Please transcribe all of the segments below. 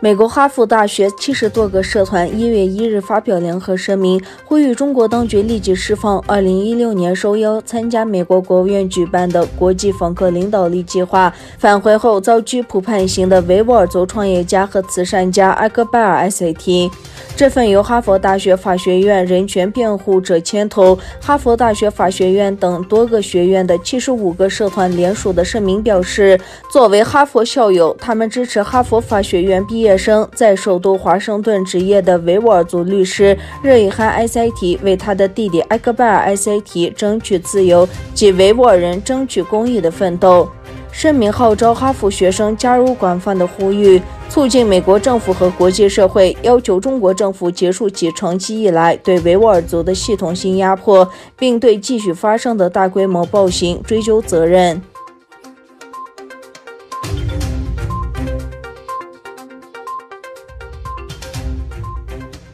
美国哈佛大学70多个社团1月1日发表联合声明，呼吁中国当局立即释放2016年受邀参加美国国务院举办的国际访客领导力计划返回后遭拘捕判刑的维吾尔族创业家和慈善家埃戈拜尔艾塞提。这份由哈佛大学法学院人权辩护者牵头，哈佛大学法学院等多个学院的75个社团联署的声明表示，作为哈佛校友，他们支持哈佛法学院毕业生在首都华盛顿执业的维吾尔族律师热依罕·埃塞提为他的弟弟埃戈拜尔·埃塞提争取自由及维吾尔人争取公义的奋斗。声明号召哈佛学生加入广泛的呼吁，促进美国政府和国际社会要求中国政府结束其长期以来对维吾尔族的系统性压迫，并对继续发生的大规模暴行追究责任。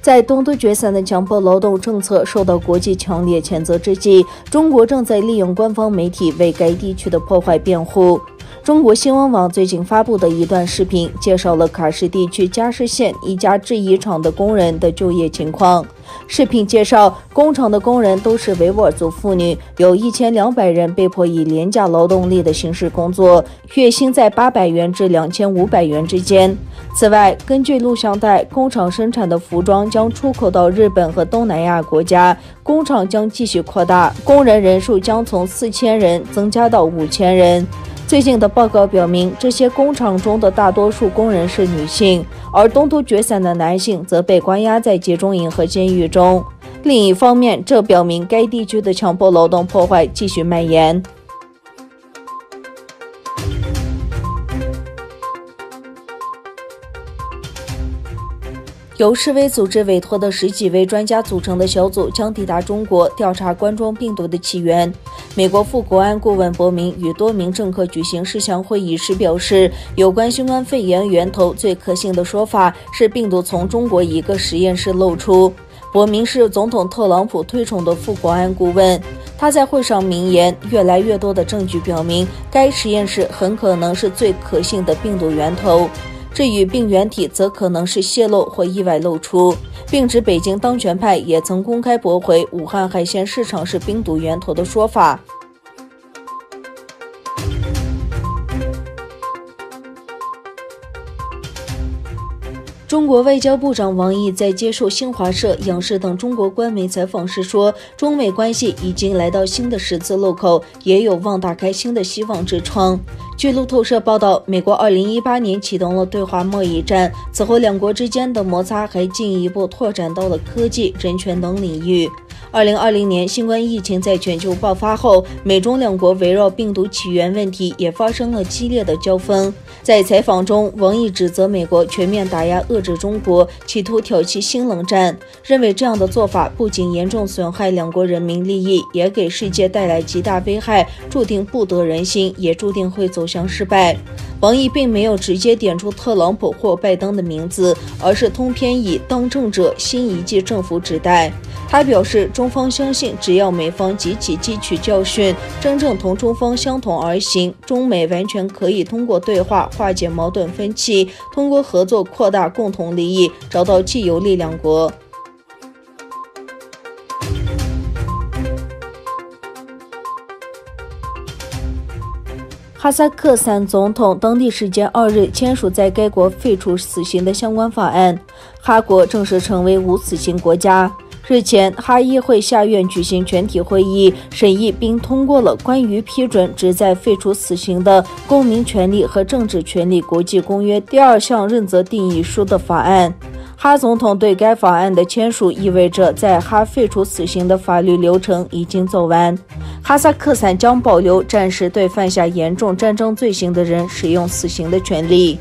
在东突厥散的强迫劳动政策受到国际强烈谴责之际，中国正在利用官方媒体为该地区的破坏辩护。中国新闻网最近发布的一段视频介绍了喀什地区加什县一家制衣厂的工人的就业情况。视频介绍，工厂的工人都是维吾尔族妇女，有1200人被迫以廉价劳动力的形式工作，月薪在800元至2500元之间。此外，根据录像带，工厂生产的服装将出口到日本和东南亚国家，工厂将继续扩大，工人人数将从4000人增加到5000人。最近的报告表明，这些工厂中的大多数工人是女性，而东突厥散的男性则被关押在集中营和监狱中。另一方面，这表明该地区的强迫劳动破坏继续蔓延。由世卫组织委托的10几位专家组成的小组将抵达中国调查冠状病毒的起源。美国副国安顾问伯明与多名政客举行视像会议时表示，有关新冠肺炎源头最可信的说法是病毒从中国一个实验室漏出。伯明是总统特朗普推崇的副国安顾问，他在会上明言，越来越多的证据表明该实验室很可能是最可信的病毒源头。至于病原体则可能是泄漏或意外漏出，并指北京当权派也曾公开驳回武汉海鲜市场是病毒源头的说法。中国外交部长王毅在接受新华社、央视等中国官媒采访时说，中美关系已经来到新的十字路口，也有望打开新的希望之窗。据路透社报道，美国2018年启动了对华贸易战，此后两国之间的摩擦还进一步拓展到了科技、人权等领域。2020年新冠疫情在全球爆发后，美中两国围绕病毒起源问题也发生了激烈的交锋。在采访中，王毅指责美国全面打压遏制中国，企图挑起新冷战，认为这样的做法不仅严重损害两国人民利益，也给世界带来极大危害，注定不得人心，也注定会走向失败。王毅并没有直接点出特朗普或拜登的名字，而是通篇以当政者、新一届政府指代。他表示，中方相信，只要美方积极汲取教训，真正同中方相同而行，中美完全可以通过对话化解矛盾分歧，通过合作扩大共同利益，找到既有利两国。哈萨克斯坦总统当地时间2日签署在该国废除死刑的相关法案，哈国正式成为无死刑国家。日前，哈议会下院举行全体会议，审议并通过了关于批准旨在废除死刑的《公民权利和政治权利国际公约》第2项认责定议书的法案。哈总统对该法案的签署意味着在哈废除死刑的法律流程已经走完。哈萨克斯坦将保留暂时对犯下严重战争罪行的人使用死刑的权利。